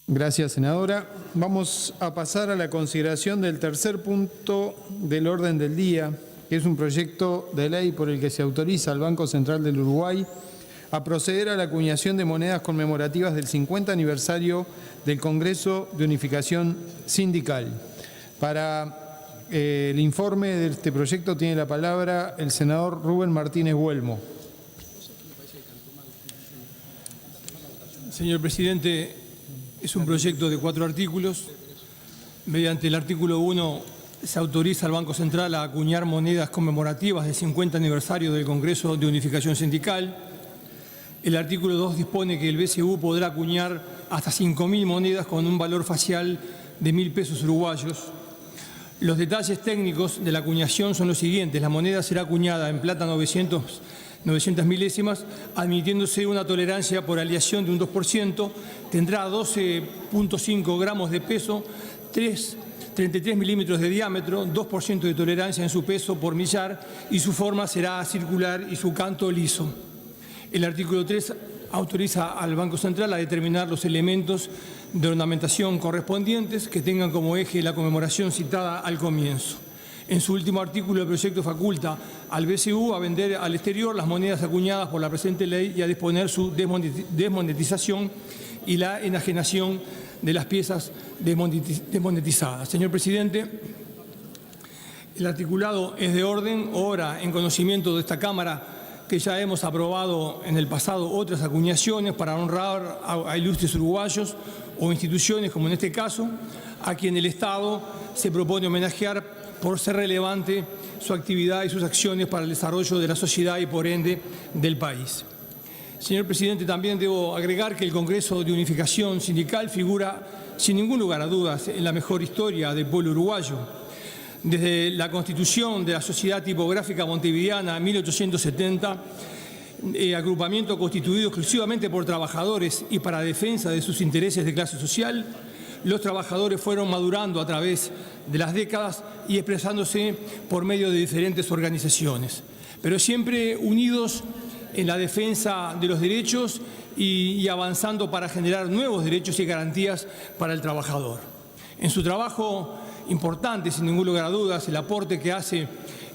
Gracias, senadora. Vamos a pasar a la consideración del tercer punto del orden del día, que es un proyecto de ley por el que se autoriza al Banco Central del Uruguay a proceder a la acuñación de monedas conmemorativas del 50 aniversario del Congreso de Unificación Sindical. Para el informe de este proyecto tiene la palabra el senador Rubén Martínez Buelmo. Señor presidente, es un proyecto de 4 artículos. Mediante el artículo 1 se autoriza al Banco Central a acuñar monedas conmemorativas del 50 aniversario del Congreso de Unificación Sindical. El artículo 2 dispone que el BCU podrá acuñar hasta 5.000 monedas con un valor facial de 1.000 pesos uruguayos. Los detalles técnicos de la acuñación son los siguientes. La moneda será acuñada en plata 900 milésimas, admitiéndose una tolerancia por aleación de un 2%, tendrá 12.5 gramos de peso, 33 milímetros de diámetro, 2% de tolerancia en su peso por millar y su forma será circular y su canto liso. El artículo 3 autoriza al Banco Central a determinar los elementos de ornamentación correspondientes que tengan como eje la conmemoración citada al comienzo. En su último artículo, el proyecto faculta al BCU a vender al exterior las monedas acuñadas por la presente ley y a disponer su desmonetización y la enajenación de las piezas desmonetizadas. Señor presidente, el articulado es de orden, obra en conocimiento de esta Cámara que ya hemos aprobado en el pasado otras acuñaciones para honrar a ilustres uruguayos o instituciones, como en este caso, a quien el Estado se propone homenajear por ser relevante su actividad y sus acciones para el desarrollo de la sociedad y, por ende, del país. Señor presidente, también debo agregar que el Congreso de Unificación Sindical figura, sin ningún lugar a dudas, en la mejor historia del pueblo uruguayo. Desde la constitución de la Sociedad Tipográfica Montevideana en 1870, agrupamiento constituido exclusivamente por trabajadores y para defensa de sus intereses de clase social, los trabajadores fueron madurando a través de las décadas y expresándose por medio de diferentes organizaciones, pero siempre unidos en la defensa de los derechos y avanzando para generar nuevos derechos y garantías para el trabajador. En su trabajo importante, sin ningún lugar a dudas, el aporte que hace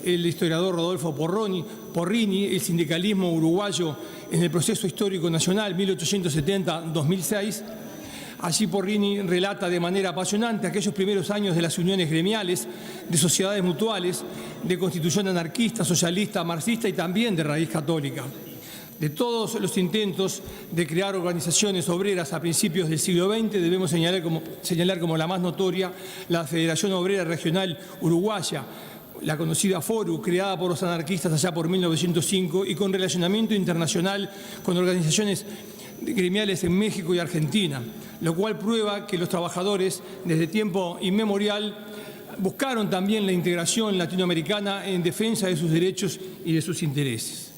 el historiador Rodolfo Porrini, el sindicalismo uruguayo en el proceso histórico nacional 1870-2006, allí Porrini relata de manera apasionante aquellos primeros años de las uniones gremiales, de sociedades mutuales, de constitución anarquista, socialista, marxista y también de raíz católica. De todos los intentos de crear organizaciones obreras a principios del siglo XX, debemos señalar como la más notoria la Federación Obrera Regional Uruguaya, la conocida FORU, creada por los anarquistas allá por 1905 y con relacionamiento internacional con organizaciones gremiales en México y Argentina, lo cual prueba que los trabajadores desde tiempo inmemorial buscaron también la integración latinoamericana en defensa de sus derechos y de sus intereses.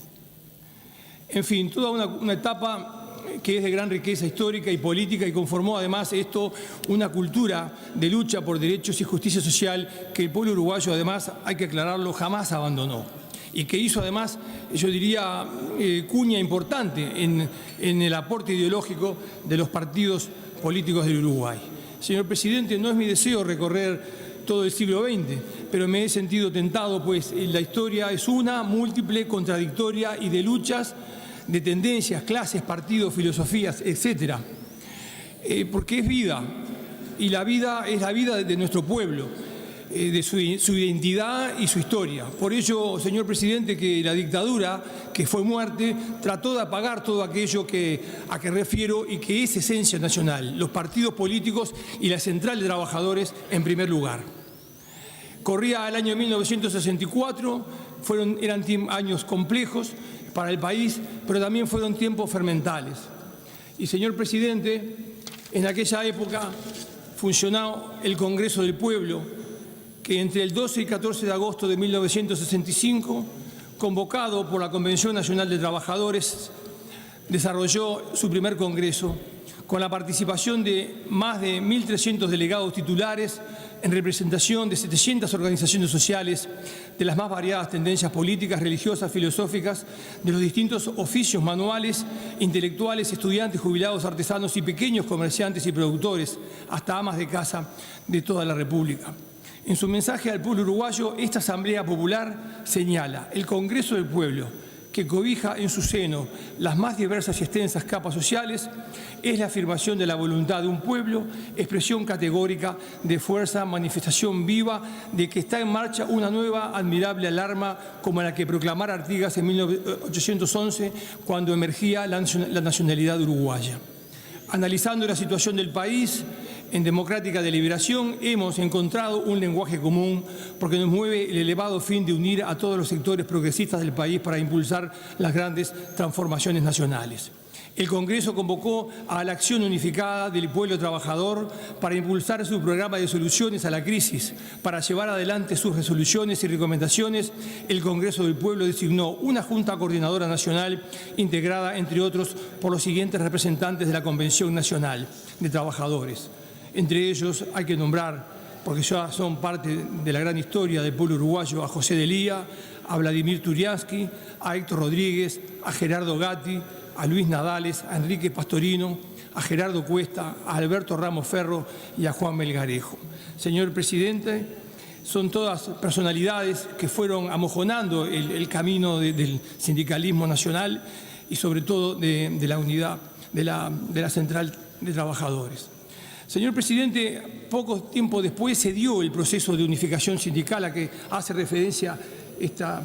En fin, toda una etapa que es de gran riqueza histórica y política y conformó además esto una cultura de lucha por derechos y justicia social que el pueblo uruguayo además, hay que aclararlo, jamás abandonó y que hizo además, yo diría, cuña importante en el aporte ideológico de los partidos políticos del Uruguay. Señor presidente, no es mi deseo recorrer todo el siglo XX, pero me he sentido tentado, pues la historia es una, múltiple, contradictoria y de luchas, de tendencias, clases, partidos, filosofías, etcétera. Porque es vida, y la vida es la vida de nuestro pueblo, de su identidad y su historia. Por ello, señor presidente, que la dictadura, que fue muerte, trató de apagar todo aquello a que refiero y que es esencia nacional, los partidos políticos y la central de trabajadores en primer lugar. Corría el año 1964, eran años complejos para el país, pero también fueron tiempos fermentales. Y, señor presidente, en aquella época funcionó el Congreso del Pueblo, que entre el 12 y 14 de agosto de 1965, convocado por la Convención Nacional de Trabajadores, desarrolló su primer congreso, con la participación de más de 1.300 delegados titulares en representación de 700 organizaciones sociales de las más variadas tendencias políticas, religiosas, filosóficas, de los distintos oficios manuales, intelectuales, estudiantes, jubilados, artesanos y pequeños comerciantes y productores, hasta amas de casa de toda la República. En su mensaje al pueblo uruguayo, esta Asamblea Popular señala: el Congreso del Pueblo, que cobija en su seno las más diversas y extensas capas sociales, es la afirmación de la voluntad de un pueblo, expresión categórica de fuerza, manifestación viva de que está en marcha una nueva admirable alarma como la que proclamara Artigas en 1811 cuando emergía la nacionalidad uruguaya. Analizando la situación del país, en democrática deliberación hemos encontrado un lenguaje común porque nos mueve el elevado fin de unir a todos los sectores progresistas del país para impulsar las grandes transformaciones nacionales. El Congreso convocó a la acción unificada del pueblo trabajador para impulsar su programa de soluciones a la crisis. Para llevar adelante sus resoluciones y recomendaciones, el Congreso del Pueblo designó una Junta Coordinadora Nacional integrada, entre otros, por los siguientes representantes de la Convención Nacional de Trabajadores. Entre ellos hay que nombrar, porque ya son parte de la gran historia del pueblo uruguayo, a José Delía, a Vladimir Turiansky, a Héctor Rodríguez, a Gerardo Gatti, a Luis Nadales, a Enrique Pastorino, a Gerardo Cuesta, a Alberto Ramos Ferro y a Juan Melgarejo. Señor Presidente, son todas personalidades que fueron amojonando el camino del sindicalismo nacional y sobre todo de la unidad de la Central de Trabajadores. Señor Presidente, poco tiempo después se dio el proceso de unificación sindical a que hace referencia esta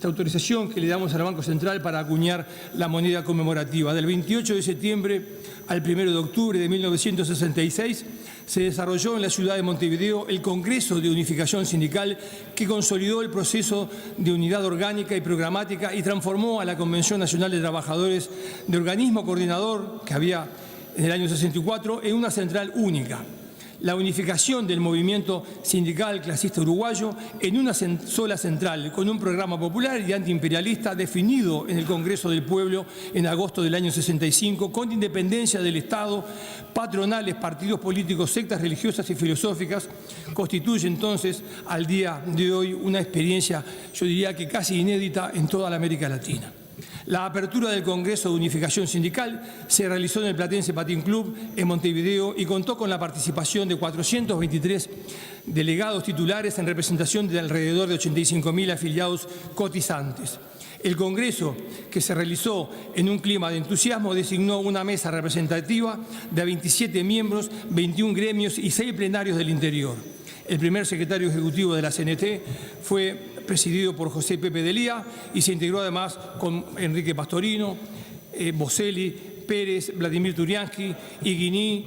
autorización que le damos al Banco Central para acuñar la moneda conmemorativa. Del 28 de septiembre al 1 de octubre de 1966 se desarrolló en la ciudad de Montevideo el Congreso de Unificación Sindical que consolidó el proceso de unidad orgánica y programática y transformó a la Convención Nacional de Trabajadores de organismo coordinador que había en el año 64 en una central única. La unificación del movimiento sindical clasista uruguayo en una sola central, con un programa popular y antiimperialista definido en el Congreso del Pueblo en agosto del año 65, con independencia del Estado, patronales, partidos políticos, sectas religiosas y filosóficas, constituye entonces al día de hoy una experiencia, yo diría que casi inédita en toda la América Latina. La apertura del Congreso de Unificación Sindical se realizó en el Platense Patín Club en Montevideo y contó con la participación de 423 delegados titulares en representación de alrededor de 85.000 afiliados cotizantes. El Congreso, que se realizó en un clima de entusiasmo, designó una mesa representativa de 27 miembros, 21 gremios y 6 plenarios del interior. El primer secretario ejecutivo de la CNT fue presidido por José Pepe Delía y se integró además con Enrique Pastorino, Boselli, Pérez, Vladimir Turiansky, Higuiní,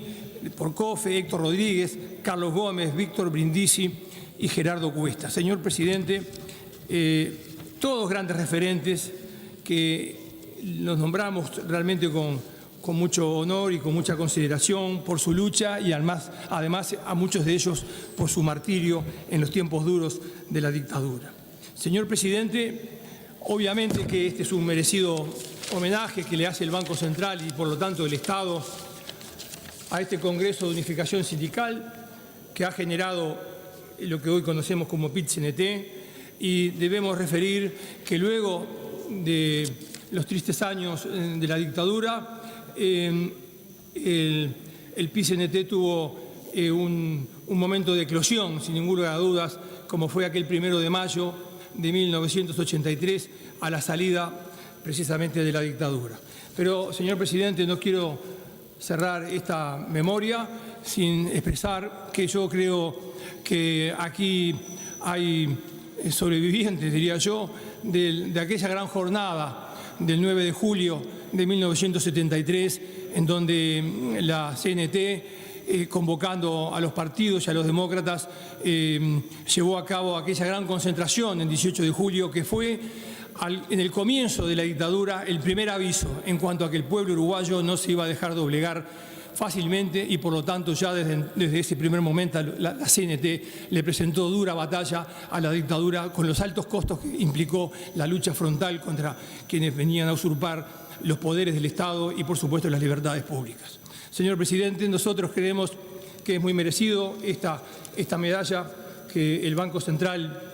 Porcofe, Héctor Rodríguez, Carlos Gómez, Víctor Brindisi y Gerardo Cuesta. Señor Presidente, todos grandes referentes que los nombramos realmente con mucho honor y con mucha consideración por su lucha y además a muchos de ellos por su martirio en los tiempos duros de la dictadura. Señor Presidente, obviamente que este es un merecido homenaje que le hace el Banco Central y por lo tanto el Estado a este Congreso de Unificación Sindical que ha generado lo que hoy conocemos como PIT-CNT, y debemos referir que luego de los tristes años de la dictadura, el PIT-CNT tuvo un momento de eclosión, sin ningún lugar a dudas, como fue aquel 1 de mayo de 1983, a la salida precisamente de la dictadura. Pero, señor Presidente, no quiero cerrar esta memoria sin expresar que yo creo que aquí hay sobrevivientes, diría yo, de aquella gran jornada del 9 de julio de 1973, en donde la CNT, convocando a los partidos y a los demócratas, llevó a cabo aquella gran concentración el 18 de julio, que fue en el comienzo de la dictadura el primer aviso en cuanto a que el pueblo uruguayo no se iba a dejar doblegar fácilmente y por lo tanto ya desde ese primer momento la CNT le presentó dura batalla a la dictadura con los altos costos que implicó la lucha frontal contra quienes venían a usurpar los poderes del Estado y por supuesto las libertades públicas. Señor Presidente, nosotros creemos que es muy merecido esta medalla que el Banco Central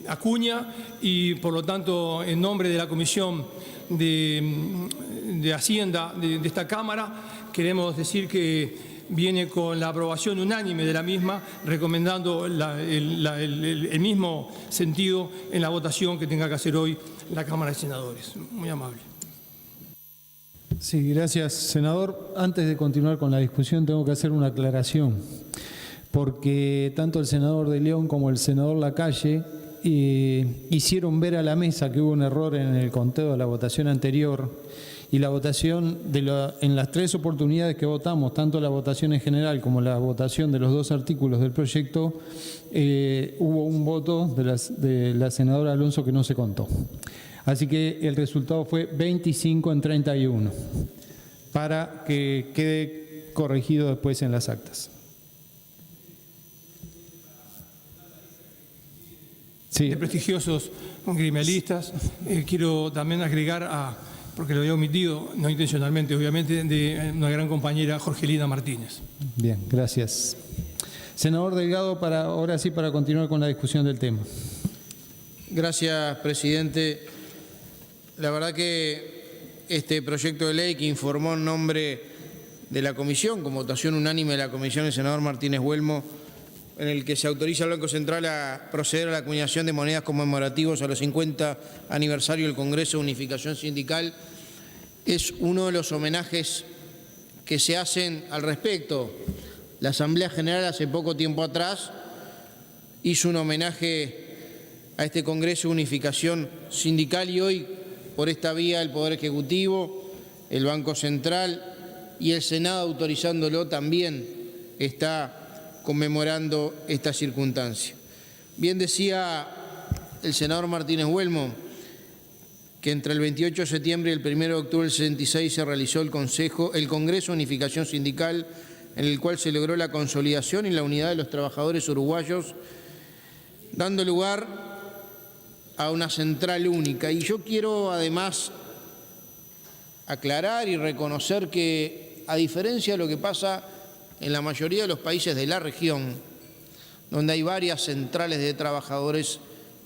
acuña, y por lo tanto, en nombre de la Comisión de Hacienda de esta Cámara, queremos decir que viene con la aprobación unánime de la misma, recomendando el mismo sentido en la votación que tenga que hacer hoy la Cámara de Senadores. Muy amable. Sí, gracias, senador. Antes de continuar con la discusión, tengo que hacer una aclaración, porque tanto el senador de León como el senador Lacalle hicieron ver a la mesa que hubo un error en el conteo de la votación anterior, y la votación en las 3 oportunidades que votamos, tanto la votación en general como la votación de los 2 artículos del proyecto, hubo un voto de la senadora Alonso que no se contó. Así que el resultado fue 25-31, para que quede corregido después en las actas. Sí. De prestigiosos criminalistas, quiero también agregar porque lo había omitido, no intencionalmente, obviamente, de una gran compañera, Jorgelina Martínez. Bien, gracias. Senador Delgado, ahora sí, para continuar con la discusión del tema. Gracias, presidente. La verdad que este proyecto de ley que informó en nombre de la Comisión, con votación unánime de la Comisión, el senador Martínez Huelmo, en el que se autoriza al Banco Central a proceder a la acuñación de monedas conmemorativas a los 50 aniversario del Congreso de Unificación Sindical, es uno de los homenajes que se hacen al respecto. La Asamblea General hace poco tiempo atrás hizo un homenaje a este Congreso de Unificación Sindical, y hoy, por esta vía, el Poder Ejecutivo, el Banco Central y el Senado, autorizándolo, también está conmemorando esta circunstancia. Bien decía el senador Martínez Huelmo que entre el 28 de septiembre y el 1 de octubre del 66 se realizó el Congreso de Unificación Sindical, en el cual se logró la consolidación y la unidad de los trabajadores uruguayos, dando lugar a una central única. Y yo quiero además aclarar y reconocer que, a diferencia de lo que pasa en la mayoría de los países de la región, donde hay varias centrales de trabajadores,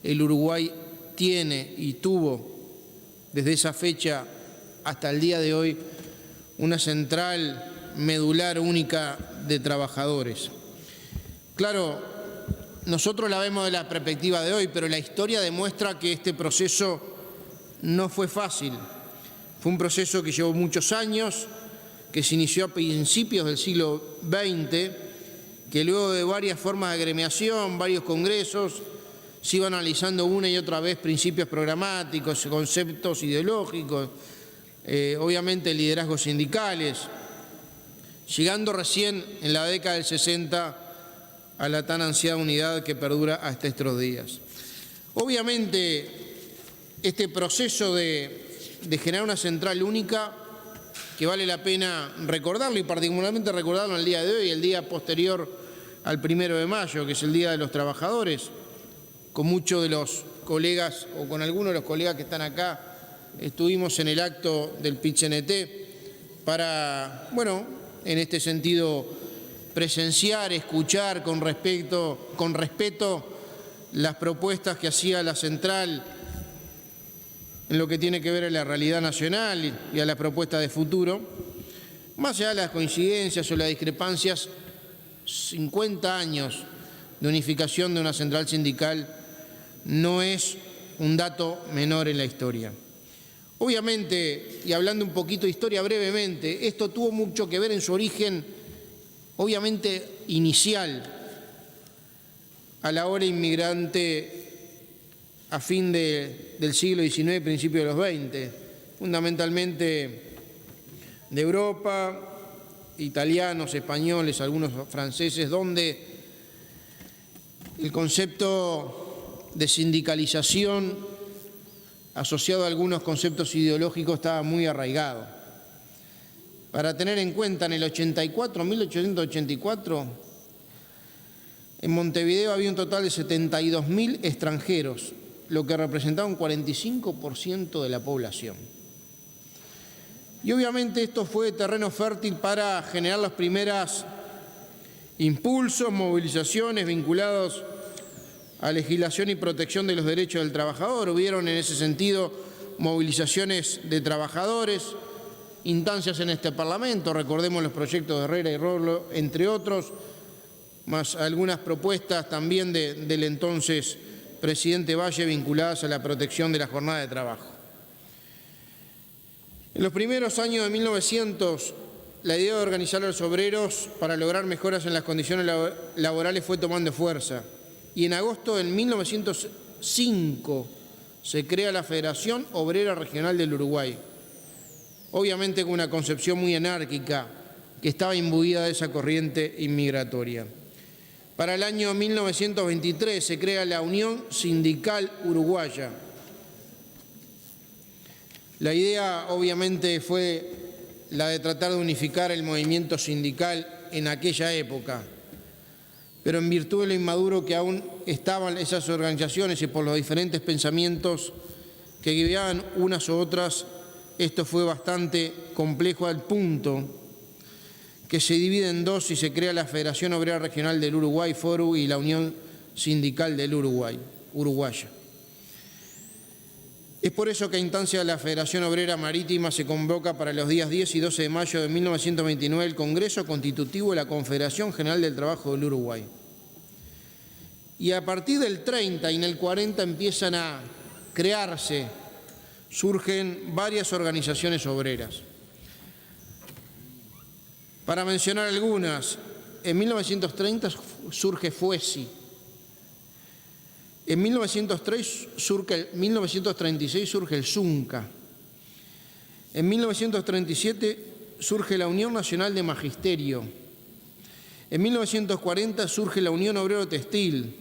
el Uruguay tiene y tuvo desde esa fecha hasta el día de hoy una central medular única de trabajadores. Claro, nosotros la vemos de la perspectiva de hoy, pero la historia demuestra que este proceso no fue fácil. Fue un proceso que llevó muchos años, que se inició a principios del siglo XX, que luego de varias formas de agremiación, varios congresos, se iban analizando una y otra vez principios programáticos, conceptos ideológicos, obviamente liderazgos sindicales, llegando recién en la década del 60 a la tan ansiada unidad que perdura hasta estos días. Obviamente, este proceso de generar una central única, que vale la pena recordarlo, y particularmente recordarlo en el día de hoy, el día posterior al 1 de mayo, que es el Día de los Trabajadores, con muchos de los colegas, o con algunos de los colegas que están acá, estuvimos en el acto del PIT-CNT para, bueno, en este sentido, presenciar, escuchar con respeto las propuestas que hacía la central en lo que tiene que ver a la realidad nacional y a la propuesta de futuro. Más allá de las coincidencias o las discrepancias, 50 años de unificación de una central sindical no es un dato menor en la historia. Obviamente, y hablando un poquito de historia brevemente, esto tuvo mucho que ver en su origen, obviamente inicial, a la ola inmigrante a fin del siglo XIX, principio de los XX, fundamentalmente de Europa, italianos, españoles, algunos franceses, donde el concepto de sindicalización asociado a algunos conceptos ideológicos estaba muy arraigado. Para tener en cuenta, en el 1884, en Montevideo había un total de 72.000 extranjeros, lo que representaba un 45% de la población. Y obviamente esto fue terreno fértil para generar las primeras impulsos, movilizaciones vinculados a legislación y protección de los derechos del trabajador. Hubieron en ese sentido movilizaciones de trabajadores, instancias en este Parlamento, recordemos los proyectos de Herrera y Roblo, entre otros, más algunas propuestas también del entonces presidente Valle vinculadas a la protección de la jornada de trabajo. En los primeros años de 1900, la idea de organizar a los obreros para lograr mejoras en las condiciones laborales fue tomando fuerza y en agosto de 1905 se crea la Federación Obrera Regional del Uruguay, obviamente con una concepción muy anárquica que estaba imbuida de esa corriente inmigratoria. Para el año 1923 se crea la Unión Sindical Uruguaya. La idea obviamente fue la de tratar de unificar el movimiento sindical en aquella época, pero en virtud de lo inmaduro que aún estaban esas organizaciones y por los diferentes pensamientos que guiaban unas u otras, esto fue bastante complejo al punto que se divide en dos y se crea la Federación Obrera Regional del Uruguay, FORU, y la Unión Sindical del Uruguay, Uruguaya. Es por eso que a instancia de la Federación Obrera Marítima se convoca para los días 10 y 12 de mayo de 1929 el Congreso Constitutivo de la Confederación General del Trabajo del Uruguay. Y a partir del 30 y en el 40 empiezan a crearse, surgen varias organizaciones obreras. Para mencionar algunas, en 1930 surge FUESI, en 1936 surge el ZUNCA, en 1937 surge la Unión Nacional de Magisterio, en 1940 surge la Unión Obrero Textil,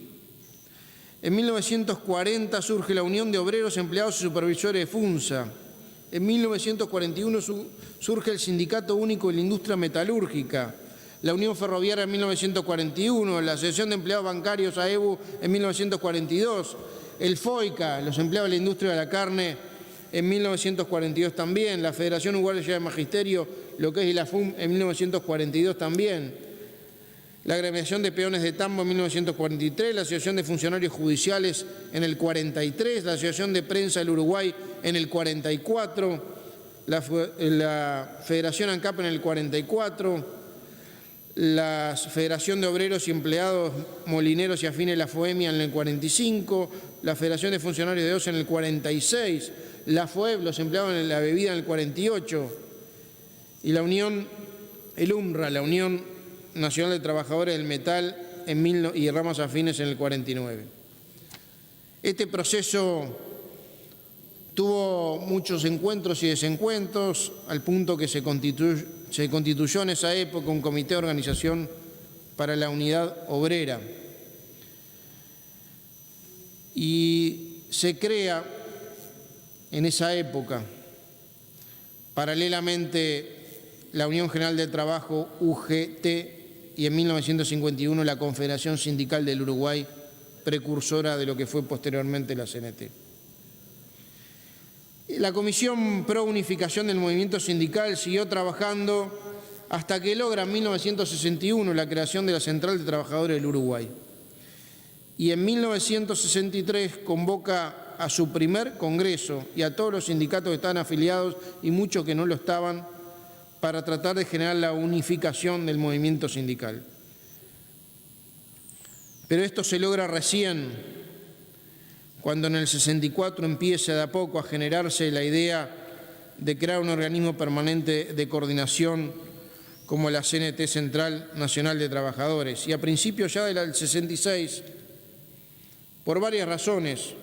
en 1940 surge la Unión de Obreros, Empleados y Supervisores de FUNSA, en 1941 surge el Sindicato Único de la Industria Metalúrgica, la Unión Ferroviaria en 1941, la Asociación de Empleados Bancarios AEBU en 1942, el FOICA, los empleados de la industria de la carne en 1942 también, la Federación Uruguaya de Magisterio, lo que es la FUM en 1942 también, la Agremiación de Peones de Tambo en 1943, la Asociación de Funcionarios Judiciales en el 43, la Asociación de Prensa del Uruguay en el 44, la Federación ANCAP en el 44, la Federación de Obreros y Empleados Molineros y Afines, la FOEMIA en el 45, la Federación de Funcionarios de OCE en el 46, la FOEB, los empleados en la bebida en el 48, y la Unión, el UMRA, la Unión Nacional de Trabajadores del Metal y Ramas Afines en el 49. Este proceso tuvo muchos encuentros y desencuentros, al punto que se constituyó en esa época un comité de organización para la unidad obrera. Y se crea en esa época, paralelamente, la Unión General del Trabajo, UGT, y en 1951 la Confederación Sindical del Uruguay, precursora de lo que fue posteriormente la CNT. La Comisión Pro Unificación del Movimiento Sindical siguió trabajando hasta que logra en 1961 la creación de la Central de Trabajadores del Uruguay. Y en 1963 convoca a su primer congreso y a todos los sindicatos que estaban afiliados y muchos que no lo estaban, para tratar de generar la unificación del movimiento sindical. Pero esto se logra recién cuando en el 64 empieza de a poco a generarse la idea de crear un organismo permanente de coordinación como la CNT, Central Nacional de Trabajadores. Y a principios ya del 66, por varias razones,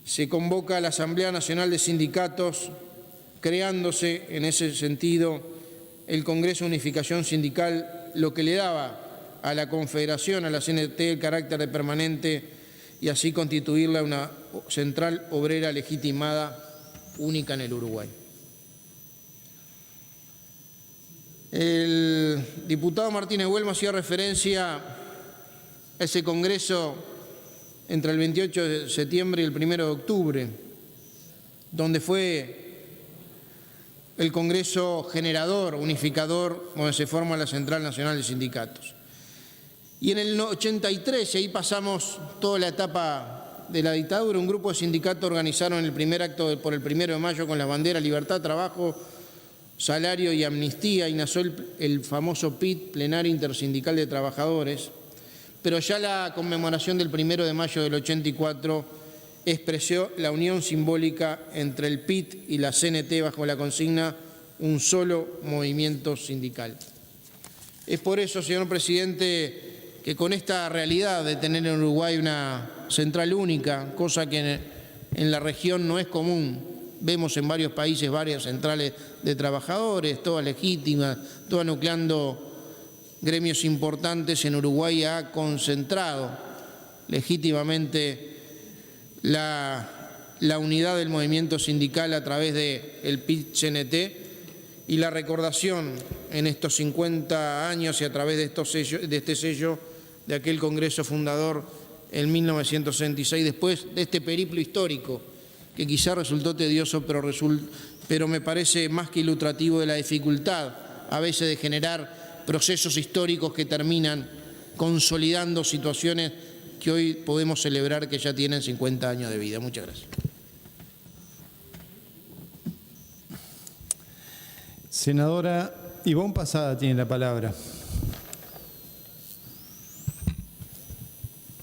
se convoca a la Asamblea Nacional de Sindicatos, creándose en ese sentido el Congreso de Unificación Sindical, lo que le daba a la Confederación, a la CNT, el carácter de permanente y así constituirla una central obrera legitimada única en el Uruguay. El diputado Martínez Huelma hacía referencia a ese congreso entre el 28 de septiembre y el 1 de octubre, donde fue el Congreso generador, unificador, donde se forma la Central Nacional de Sindicatos. Y en el 83, y ahí pasamos toda la etapa de la dictadura, un grupo de sindicatos organizaron el primer acto por el 1 de mayo con las banderas Libertad, Trabajo, Salario y Amnistía, y nació el famoso PIT, Plenario Intersindical de Trabajadores. Pero ya la conmemoración del 1 de mayo del 84 expresó la unión simbólica entre el PIT y la CNT bajo la consigna un solo movimiento sindical. Es por eso, señor presidente, que con esta realidad de tener en Uruguay una central única, cosa que en la región no es común, vemos en varios países varias centrales de trabajadores, todas legítimas, todas nucleando gremios importantes, en Uruguay ha concentrado legítimamente la unidad del movimiento sindical a través del PIT-CNT y la recordación en estos 50 años y a través de este sello de aquel Congreso fundador en 1966, después de este periplo histórico que quizá resultó tedioso, pero me parece más que ilustrativo de la dificultad a veces de generar procesos históricos que terminan consolidando situaciones que hoy podemos celebrar que ya tienen 50 años de vida. Muchas gracias. Senadora Ivonne Pasada tiene la palabra.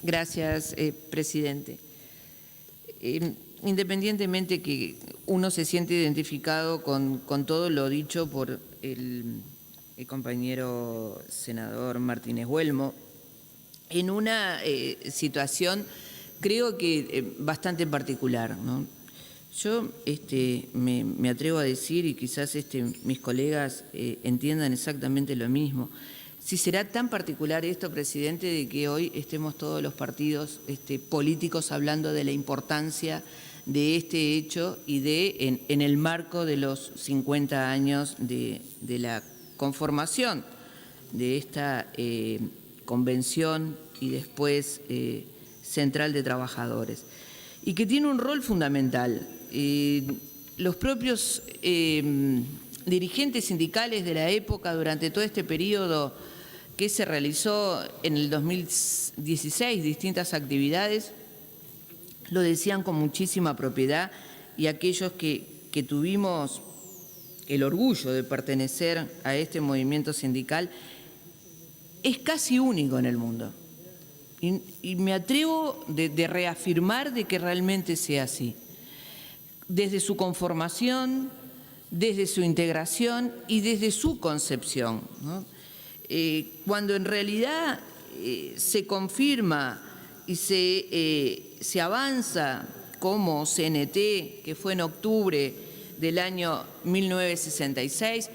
Gracias, presidente. Independientemente que uno se siente identificado con todo lo dicho por el compañero senador Martínez Huelmo, en una situación creo que bastante particular, ¿no? Yo me atrevo a decir, y quizás mis colegas entiendan exactamente lo mismo, si será tan particular esto, presidente, de que hoy estemos todos los partidos políticos hablando de la importancia de este hecho y en el marco de los 50 años de la conformación de esta convención y después Central de Trabajadores, y que tiene un rol fundamental. Los propios dirigentes sindicales de la época, durante todo este periodo que se realizó en el 2016, distintas actividades, lo decían con muchísima propiedad, y aquellos que tuvimos el orgullo de pertenecer a este movimiento sindical, es casi único en el mundo. Y me atrevo de reafirmar de que realmente sea así. Desde su conformación, desde su integración y desde su concepción, ¿no? Cuando en realidad se confirma y se avanza como CNT, que fue en octubre del año 1966,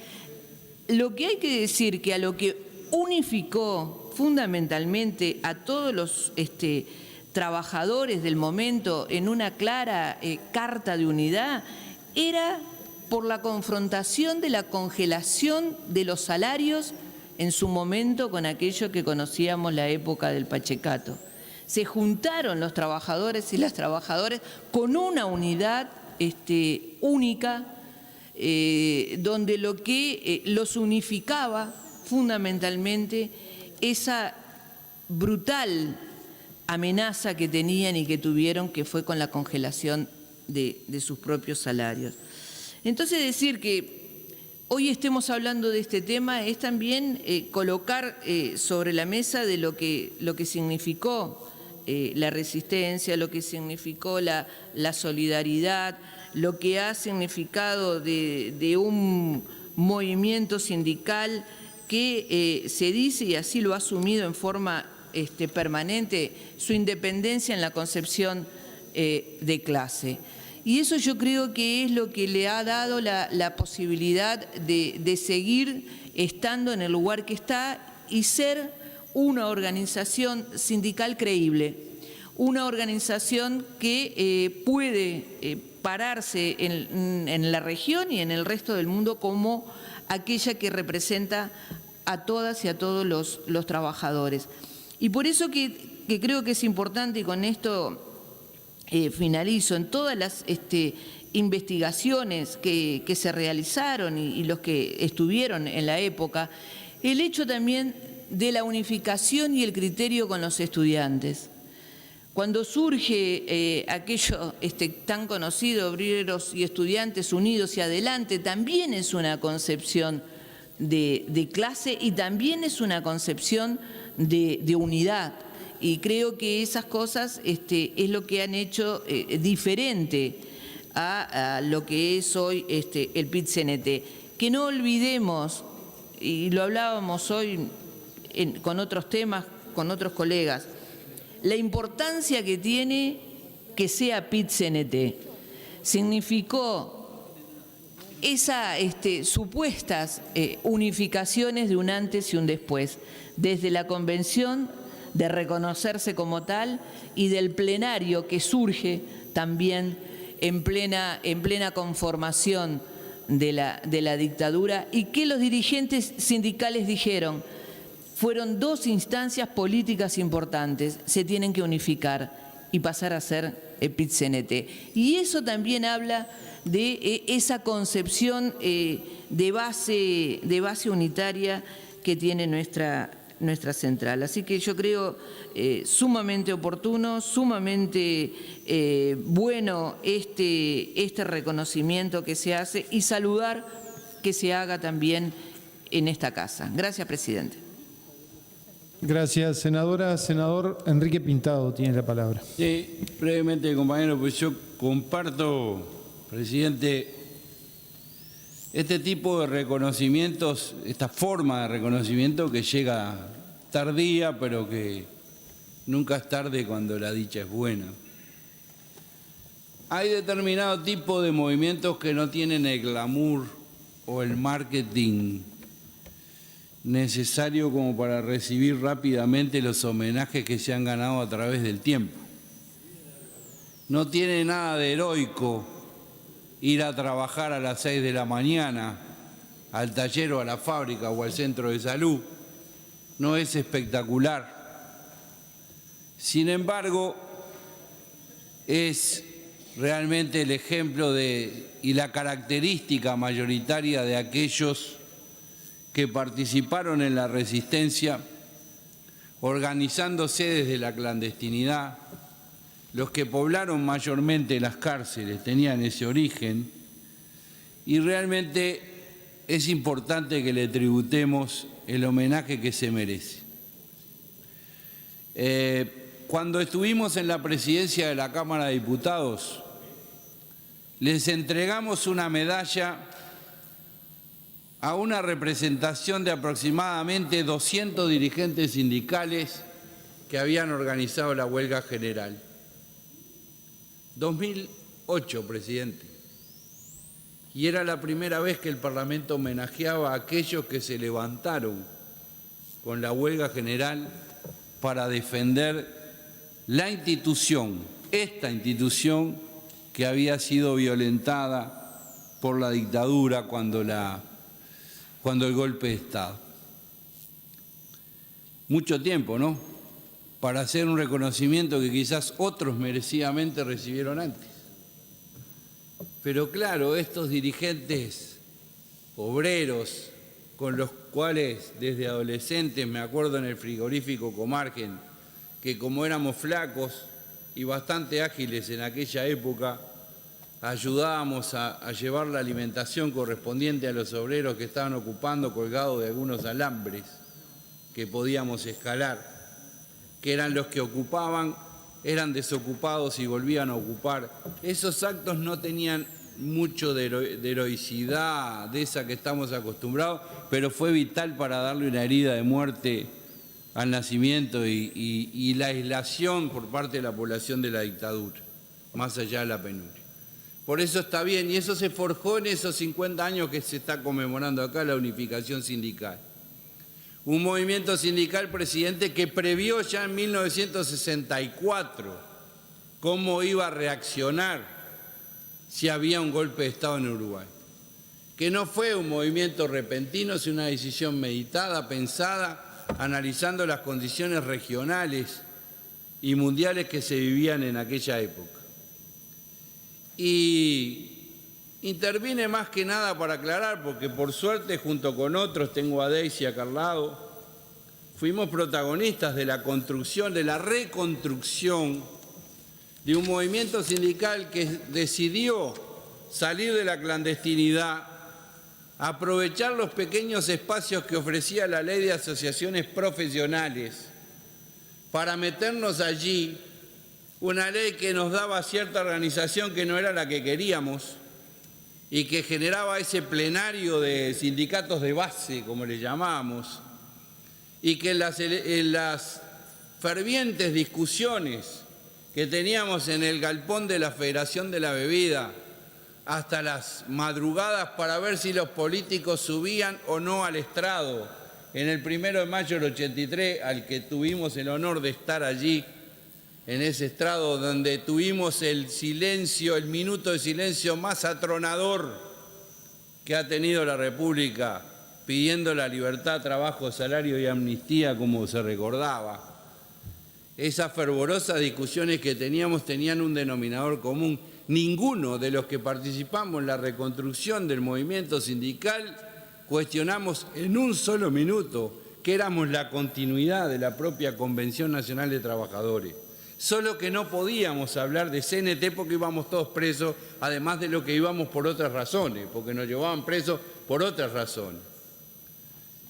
lo que hay que decir que a lo que unificó fundamentalmente a todos los trabajadores del momento en una clara carta de unidad era por la confrontación de la congelación de los salarios en su momento con aquello que conocíamos la época del Pachecato. Se juntaron los trabajadores y las trabajadoras con una unidad única, donde lo que los unificaba fundamentalmente esa brutal amenaza que tenían y que tuvieron, que fue con la congelación de sus propios salarios. Entonces, decir que hoy estemos hablando de este tema es también colocar sobre la mesa de lo que significó la resistencia, lo que significó la solidaridad, lo que ha significado de un movimiento sindical que se dice, y así lo ha asumido en forma permanente, su independencia en la concepción de clase. Y eso yo creo que es lo que le ha dado la posibilidad de seguir estando en el lugar que está y ser una organización sindical creíble, una organización que puede pararse en la región y en el resto del mundo como aquella que representa a todas y a todos los trabajadores. Y por eso que creo que es importante, y con esto finalizo, en todas las investigaciones que se realizaron y los que estuvieron en la época, el hecho también de la unificación y el criterio con los estudiantes. Cuando surge aquello tan conocido, Obreros y Estudiantes Unidos y Adelante, también es una concepción de clase y también es una concepción de unidad. Y creo que esas cosas es lo que han hecho diferente a lo que es hoy el PIT-CNT. Que no olvidemos, y lo hablábamos hoy con otros temas, con otros colegas, la importancia que tiene que sea PIT-CNT. Significó esas supuestas unificaciones de un antes y un después, desde la convención de reconocerse como tal y del plenario que surge también en plena conformación de la dictadura, y que los dirigentes sindicales dijeron: fueron dos instancias políticas importantes, se tienen que unificar y pasar a ser PIT-CNT. Y eso también habla de esa concepción de base unitaria que tiene nuestra central. Así que yo creo sumamente oportuno, sumamente bueno este reconocimiento que se hace, y saludar que se haga también en esta casa. Gracias, presidente. Gracias, senadora. Senador Enrique Pintado tiene la palabra. Sí, brevemente, compañero, pues yo comparto, presidente, este tipo de reconocimientos, esta forma de reconocimiento que llega tardía, pero que nunca es tarde cuando la dicha es buena. Hay determinado tipo de movimientos que no tienen el glamour o el marketing necesario como para recibir rápidamente los homenajes que se han ganado a través del tiempo. No tiene nada de heroico ir a trabajar a las 6 de la mañana al taller o a la fábrica o al centro de salud. No es espectacular. Sin embargo, es realmente el ejemplo y la característica mayoritaria de aquellos que participaron en la resistencia, organizándose desde la clandestinidad. Los que poblaron mayormente las cárceles tenían ese origen, y realmente es importante que le tributemos el homenaje que se merece. Cuando estuvimos en la presidencia de la Cámara de Diputados, les entregamos una medalla a una representación de aproximadamente 200 dirigentes sindicales que habían organizado la huelga general. 2008, presidente. Y era la primera vez que el Parlamento homenajeaba a aquellos que se levantaron con la huelga general para defender la institución, esta institución que había sido violentada por la dictadura cuando el golpe de Estado. Mucho tiempo, ¿no?, para hacer un reconocimiento que quizás otros merecidamente recibieron antes. Pero claro, estos dirigentes obreros con los cuales desde adolescentes me acuerdo en el frigorífico Comargen, que como éramos flacos y bastante ágiles en aquella época, ayudábamos a llevar la alimentación correspondiente a los obreros que estaban ocupando colgados de algunos alambres que podíamos escalar, que eran los que ocupaban, eran desocupados y volvían a ocupar. Esos actos no tenían mucho de heroicidad, de esa que estamos acostumbrados, pero fue vital para darle una herida de muerte al nacimiento y la aislación por parte de la población de la dictadura, más allá de la penuria. Por eso está bien, y eso se forjó en esos 50 años que se está conmemorando acá, la unificación sindical. Un movimiento sindical, presidente, que previó ya en 1964 cómo iba a reaccionar si había un golpe de Estado en Uruguay. Que no fue un movimiento repentino, sino una decisión meditada, pensada, analizando las condiciones regionales y mundiales que se vivían en aquella época. Y intervine más que nada para aclarar, porque por suerte junto con otros, tengo a Deisy acá al lado, fuimos protagonistas de la construcción, de la reconstrucción de un movimiento sindical que decidió salir de la clandestinidad, aprovechar los pequeños espacios que ofrecía la ley de asociaciones profesionales para meternos allí, una ley que nos daba cierta organización que no era la que queríamos y que generaba ese plenario de sindicatos de base, como le llamamos, y que en las fervientes discusiones que teníamos en el galpón de la Federación de la Bebida, hasta las madrugadas para ver si los políticos subían o no al estrado, en el 1 de mayo del 83, al que tuvimos el honor de estar allí, en ese estrado donde tuvimos el silencio, el minuto de silencio más atronador que ha tenido la República, pidiendo la libertad, trabajo, salario y amnistía, como se recordaba. Esas fervorosas discusiones que teníamos tenían un denominador común. Ninguno de los que participamos en la reconstrucción del movimiento sindical cuestionamos en un solo minuto que éramos la continuidad de la propia Convención Nacional de Trabajadores. Solo que no podíamos hablar de CNT porque íbamos todos presos, además de lo que íbamos por otras razones, porque nos llevaban presos por otras razones.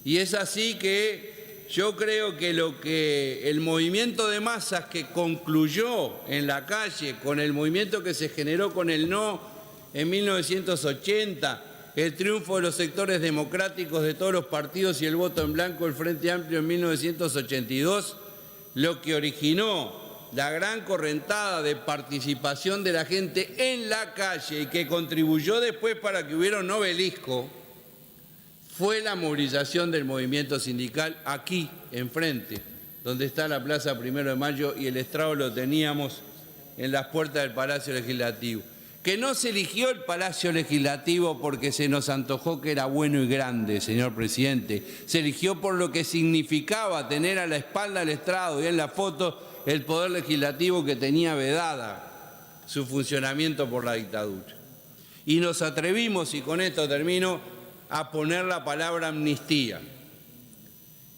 Y es así que yo creo que el movimiento de masas que concluyó en la calle con el movimiento que se generó con el no en 1980, el triunfo de los sectores democráticos de todos los partidos y el voto en blanco del Frente Amplio en 1982, lo que originó la gran correntada de participación de la gente en la calle y que contribuyó después para que hubiera un obelisco, fue la movilización del movimiento sindical aquí, enfrente, donde está la Plaza 1 de Mayo y el estrado lo teníamos en las puertas del Palacio Legislativo. Que no se eligió el Palacio Legislativo porque se nos antojó que era bueno y grande, señor presidente. Se eligió por lo que significaba tener a la espalda del estrado y en la foto el Poder Legislativo que tenía vedada su funcionamiento por la dictadura. Y nos atrevimos, y con esto termino, a poner la palabra amnistía,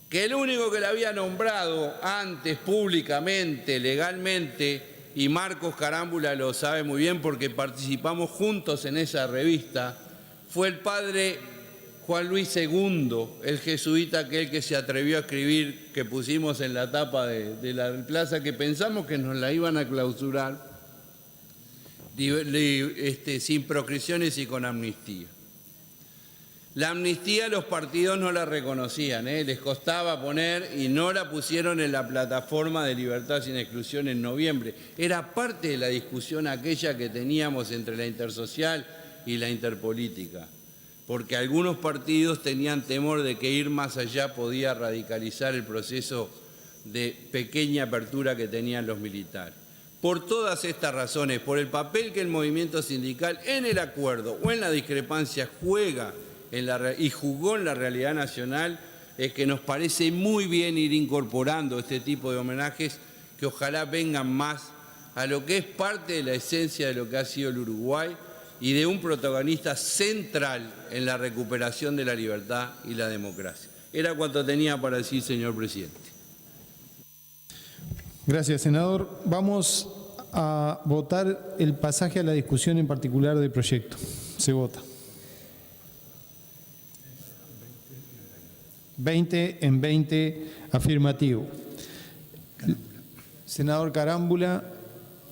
que el único que la había nombrado antes públicamente, legalmente, y Marcos Carámbula lo sabe muy bien porque participamos juntos en esa revista, fue el padre Juan Luis II, el jesuita aquel que se atrevió a escribir, que pusimos en la tapa de la plaza, que pensamos que nos la iban a clausurar, sin proscripciones y con amnistía. La amnistía los partidos no la reconocían, les costaba poner y no la pusieron en la plataforma de Libertad sin Exclusión en noviembre. Era parte de la discusión aquella que teníamos entre la intersocial y la interpolítica, porque algunos partidos tenían temor de que ir más allá podía radicalizar el proceso de pequeña apertura que tenían los militares. Por todas estas razones, por el papel que el movimiento sindical en el acuerdo o en la discrepancia juega y jugó en la realidad nacional, es que nos parece muy bien ir incorporando este tipo de homenajes que ojalá vengan más a lo que es parte de la esencia de lo que ha sido el Uruguay y de un protagonista central en la recuperación de la libertad y la democracia. Era cuanto tenía para decir, señor presidente. Gracias, senador. Vamos a votar el pasaje a la discusión en particular del proyecto. Se vota. 20 en 20, afirmativo. Senador Carámbula,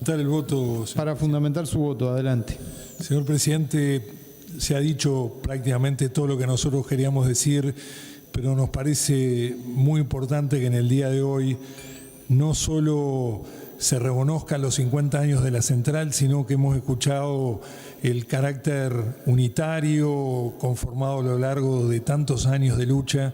el voto, para fundamentar su voto. Adelante. Señor presidente, se ha dicho prácticamente todo lo que nosotros queríamos decir, pero nos parece muy importante que en el día de hoy no solo se reconozcan los 50 años de la central, sino que hemos escuchado el carácter unitario conformado a lo largo de tantos años de lucha,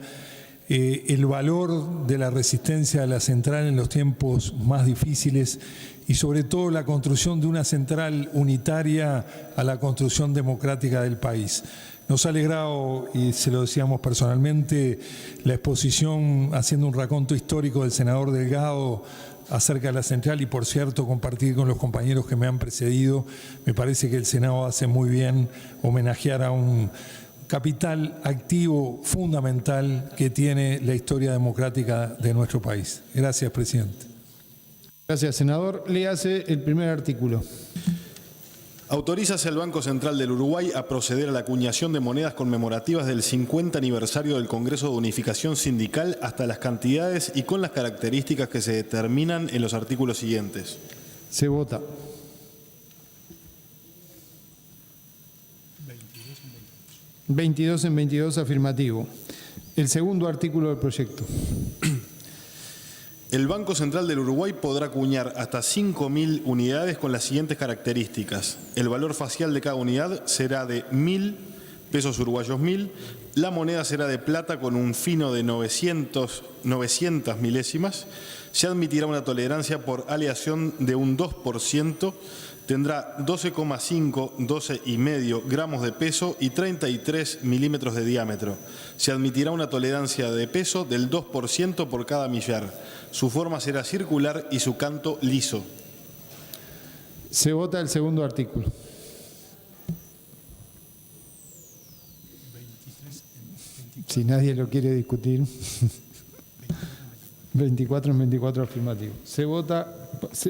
el valor de la resistencia a la central en los tiempos más difíciles y sobre todo la construcción de una central unitaria a la construcción democrática del país. Nos ha alegrado, y se lo decíamos personalmente, la exposición haciendo un raconto histórico del senador Delgado acerca de la central y, por cierto, compartir con los compañeros que me han precedido. Me parece que el Senado hace muy bien homenajear a un capital activo fundamental que tiene la historia democrática de nuestro país. Gracias, presidente. Gracias, senador. Léase el primer artículo. Autorízase al Banco Central del Uruguay a proceder a la acuñación de monedas conmemorativas del 50 aniversario del Congreso de Unificación Sindical hasta las cantidades y con las características que se determinan en los artículos siguientes. Se vota. 22 en 22 afirmativo. El segundo artículo del proyecto. El Banco Central del Uruguay podrá acuñar hasta 5.000 unidades con las siguientes características. El valor facial de cada unidad será de 1.000 pesos uruguayos 1.000. La moneda será de plata con un fino de 900 milésimas. Se admitirá una tolerancia por aleación de un 2%. Tendrá 12,5, 12,5 gramos de peso y 33 milímetros de diámetro. Se admitirá una tolerancia de peso del 2% por cada millar. Su forma será circular y su canto liso. Se vota el segundo artículo. 23. Si nadie lo quiere discutir. 24 en 24 afirmativo. Se vota,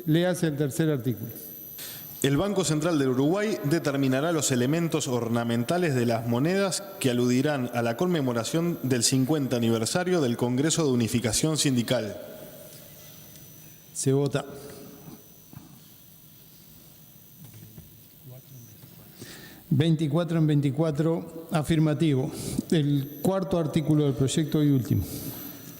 léase el tercer artículo. El Banco Central del Uruguay determinará los elementos ornamentales de las monedas que aludirán a la conmemoración del 50 aniversario del Congreso de Unificación Sindical. Se vota. 24 en 24 afirmativo. El cuarto artículo del proyecto y último.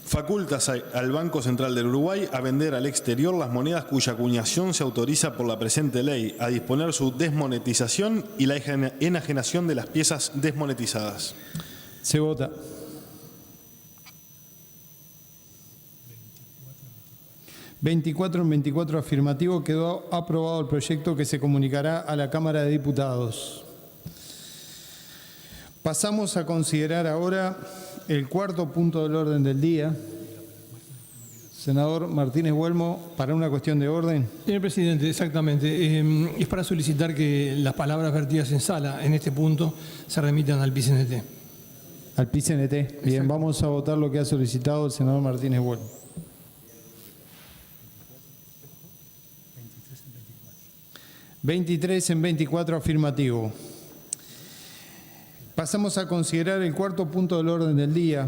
Facultas al Banco Central del Uruguay a vender al exterior las monedas cuya acuñación se autoriza por la presente ley, a disponer su desmonetización y la enajenación de las piezas desmonetizadas. Se vota. 24 en 24 afirmativo. Quedó aprobado el proyecto que se comunicará a la Cámara de Diputados. Pasamos a considerar ahora el cuarto punto del orden del día. Senador Martínez Huelmo, para una cuestión de orden. Señor presidente, exactamente. Es para solicitar que las palabras vertidas en sala en este punto se remitan al PICNT. Al PICNT. Bien, vamos a votar lo que ha solicitado el senador Martínez Huelmo. 23 en 24 afirmativo. Pasamos a considerar el cuarto punto del orden del día,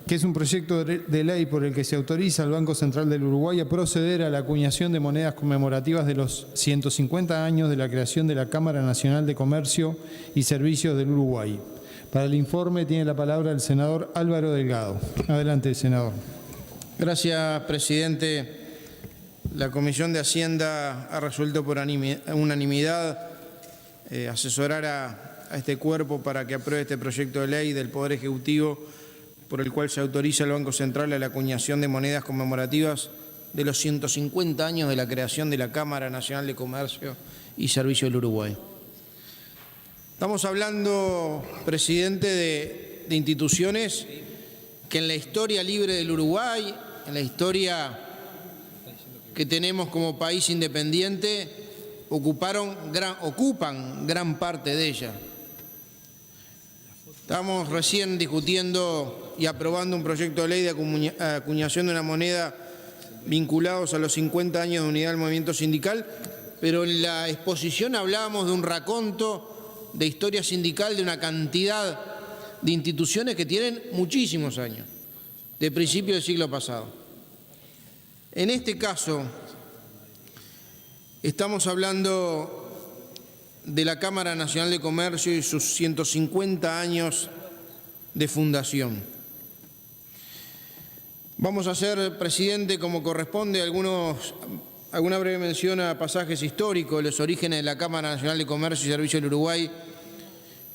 que es un proyecto de ley por el que se autoriza al Banco Central del Uruguay a proceder a la acuñación de monedas conmemorativas de los 150 años de la creación de la Cámara Nacional de Comercio y Servicios del Uruguay. Para el informe tiene la palabra el senador Álvaro Delgado. Adelante, senador. Gracias, presidente. La Comisión de Hacienda ha resuelto por unanimidad asesorar a este cuerpo para que apruebe este proyecto de ley del Poder Ejecutivo por el cual se autoriza al Banco Central a la acuñación de monedas conmemorativas de los 150 años de la creación de la Cámara Nacional de Comercio y Servicios del Uruguay. Estamos hablando, presidente, de instituciones que en la historia libre del Uruguay, en la historia que tenemos como país independiente, ocupan gran parte de ella. Estamos recién discutiendo y aprobando un proyecto de ley de acuñación de una moneda vinculados a los 50 años de unidad del movimiento sindical, pero en la exposición hablábamos de un raconto de historia sindical de una cantidad de instituciones que tienen muchísimos años, de principios del siglo pasado. En este caso, estamos hablando de la Cámara Nacional de Comercio y sus 150 años de fundación. Vamos a hacer, presidente, como corresponde, alguna breve mención a pasajes históricos de los orígenes de la Cámara Nacional de Comercio y Servicios del Uruguay,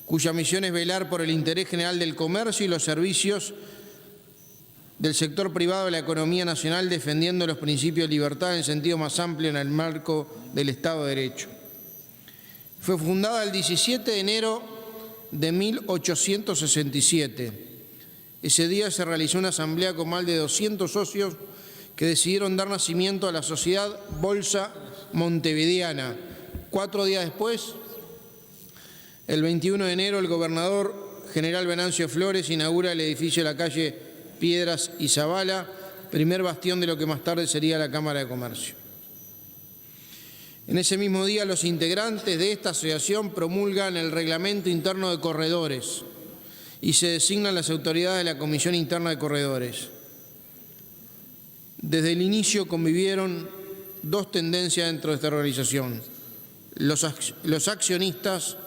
cuya misión es velar por el interés general del comercio y los servicios del sector privado de la economía nacional, defendiendo los principios de libertad en sentido más amplio en el marco del Estado de Derecho. Fue fundada el 17 de enero de 1867. Ese día se realizó una asamblea con más de 200 socios que decidieron dar nacimiento a la Sociedad Bolsa Montevideana. 4 días después, el 21 de enero, el gobernador General Venancio Flores inaugura el edificio de la calle Piedras y Zavala, primer bastión de lo que más tarde sería la Cámara de Comercio. En ese mismo día, los integrantes de esta asociación promulgan el reglamento interno de corredores y se designan las autoridades de la Comisión Interna de Corredores. Desde el inicio convivieron dos tendencias dentro de esta organización: los accionistas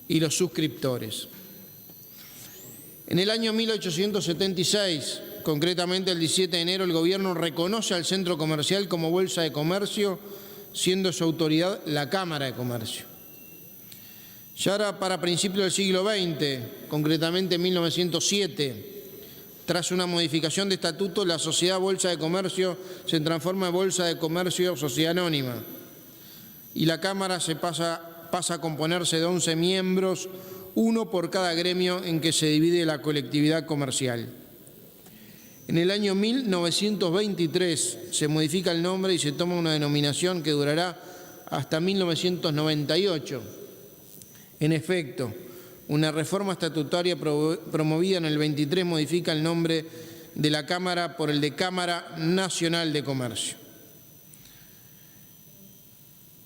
y los suscriptores. En el año 1876, concretamente el 17 de enero, el gobierno reconoce al centro comercial como bolsa de comercio, siendo su autoridad la Cámara de Comercio. Ya era para principios del siglo XX, concretamente en 1907, tras una modificación de estatuto, la Sociedad Bolsa de Comercio se transforma en Bolsa de Comercio Sociedad Anónima y la Cámara pasa a componerse de 11 miembros, uno por cada gremio en que se divide la colectividad comercial. En el año 1923 se modifica el nombre y se toma una denominación que durará hasta 1998. En efecto, una reforma estatutaria promovida en el 23 modifica el nombre de la Cámara por el de Cámara Nacional de Comercio.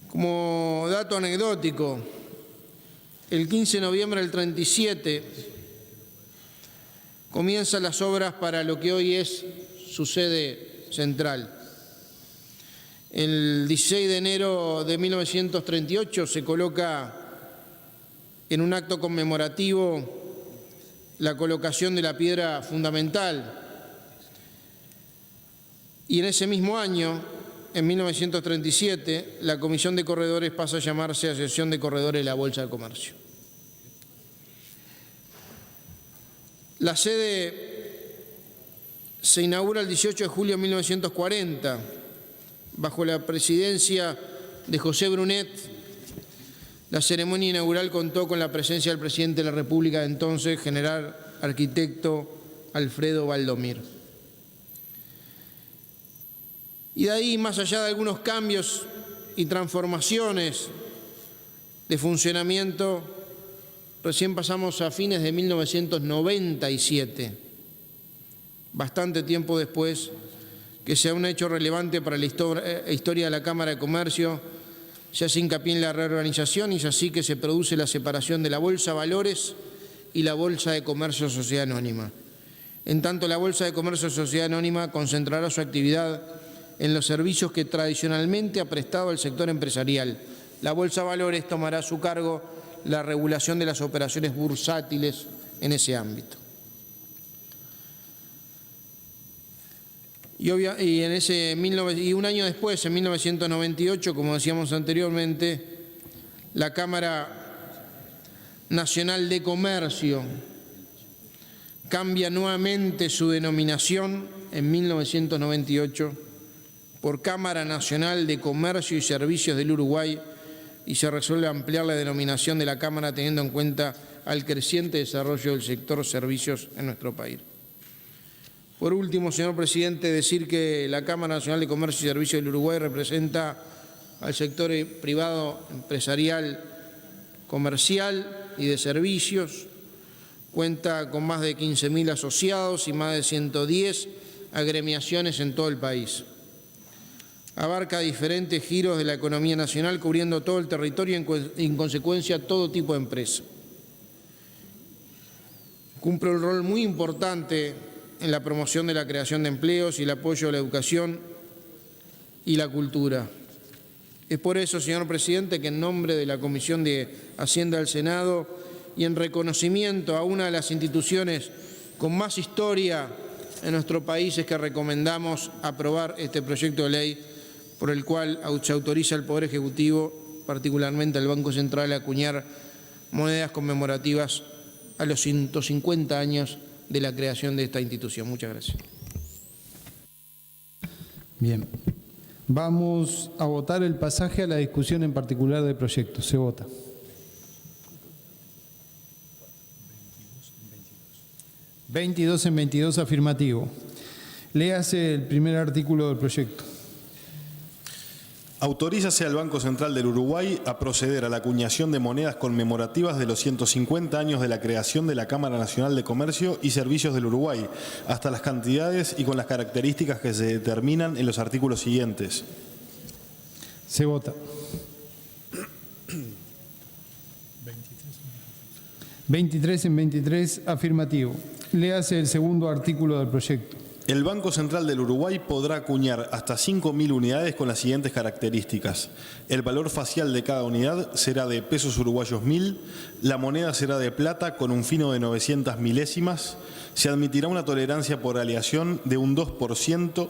Como dato anecdótico, el 15 de noviembre del 37 comienzan las obras para lo que hoy es su sede central. El 16 de enero de 1938 se coloca en un acto conmemorativo la colocación de la piedra fundamental. Y en ese mismo año, en 1937, la Comisión de Corredores pasa a llamarse Asociación de Corredores de la Bolsa de Comercio. La sede se inaugura el 18 de julio de 1940, bajo la presidencia de José Brunet. La ceremonia inaugural contó con la presencia del presidente de la República de entonces, general arquitecto Alfredo Valdomir. Y de ahí, más allá de algunos cambios y transformaciones de funcionamiento, recién pasamos a fines de 1997, bastante tiempo después, que sea un hecho relevante para la historia de la Cámara de Comercio. Se hace hincapié en la reorganización y es así que se produce la separación de la Bolsa Valores y la Bolsa de Comercio Sociedad Anónima. En tanto, la Bolsa de Comercio Sociedad Anónima concentrará su actividad en los servicios que tradicionalmente ha prestado el sector empresarial. La Bolsa Valores tomará a su cargo la regulación de las operaciones bursátiles en ese ámbito. Y un año después, en 1998, como decíamos anteriormente, la Cámara Nacional de Comercio cambia nuevamente su denominación en 1998 por Cámara Nacional de Comercio y Servicios del Uruguay y se resuelve ampliar la denominación de la Cámara teniendo en cuenta al creciente desarrollo del sector servicios en nuestro país. Por último, señor presidente, decir que la Cámara Nacional de Comercio y Servicios del Uruguay representa al sector privado empresarial, comercial y de servicios. Cuenta con más de 15.000 asociados y más de 110 agremiaciones en todo el país. Abarca diferentes giros de la economía nacional, cubriendo todo el territorio y, en consecuencia, todo tipo de empresa. Cumple un rol muy importante en la promoción de la creación de empleos y el apoyo a la educación y la cultura. Es por eso, señor presidente, que en nombre de la Comisión de Hacienda del Senado y en reconocimiento a una de las instituciones con más historia en nuestro país es que recomendamos aprobar este proyecto de ley por el cual se autoriza al Poder Ejecutivo, particularmente al Banco Central, a acuñar monedas conmemorativas a los 150 años de la creación de esta institución. Muchas gracias. Bien. Vamos a votar el pasaje a la discusión en particular del proyecto. Se vota. ¿22 en 22 afirmativo? Léase el primer artículo del proyecto. Autorízase al Banco Central del Uruguay a proceder a la acuñación de monedas conmemorativas de los 150 años de la creación de la Cámara Nacional de Comercio y Servicios del Uruguay, hasta las cantidades y con las características que se determinan en los artículos siguientes. Se vota. 23 en 23, afirmativo. Léase el segundo artículo del proyecto. El Banco Central del Uruguay podrá acuñar hasta 5.000 unidades con las siguientes características. El valor facial de cada unidad será de pesos uruguayos 1.000, la moneda será de plata con un fino de 900 milésimas, se admitirá una tolerancia por aleación de un 2%,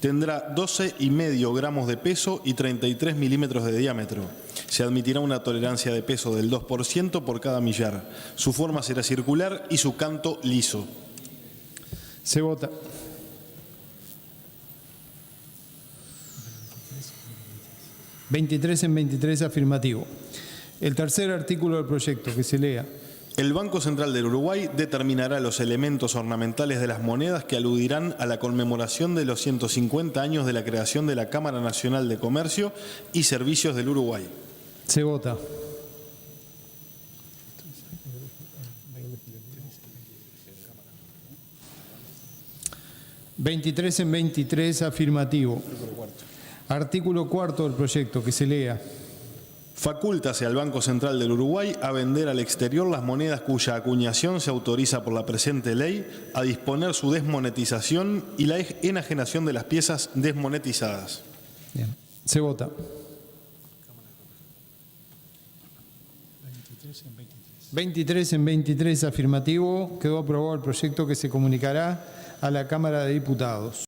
tendrá 12,5 gramos de peso y 33 milímetros de diámetro. Se admitirá una tolerancia de peso del 2% por cada millar. Su forma será circular y su canto liso. Se vota. 23 en 23, afirmativo. El tercer artículo del proyecto, que se lea. El Banco Central del Uruguay determinará los elementos ornamentales de las monedas que aludirán a la conmemoración de los 150 años de la creación de la Cámara Nacional de Comercio y Servicios del Uruguay. Se vota. ¿23 en 23, afirmativo? Artículo cuarto del proyecto, que se lea. Facultase al Banco Central del Uruguay a vender al exterior las monedas cuya acuñación se autoriza por la presente ley, a disponer su desmonetización y la enajenación de las piezas desmonetizadas. Bien. Se vota. 23 en 23, afirmativo. Quedó aprobado el proyecto, que se comunicará a la Cámara de Diputados.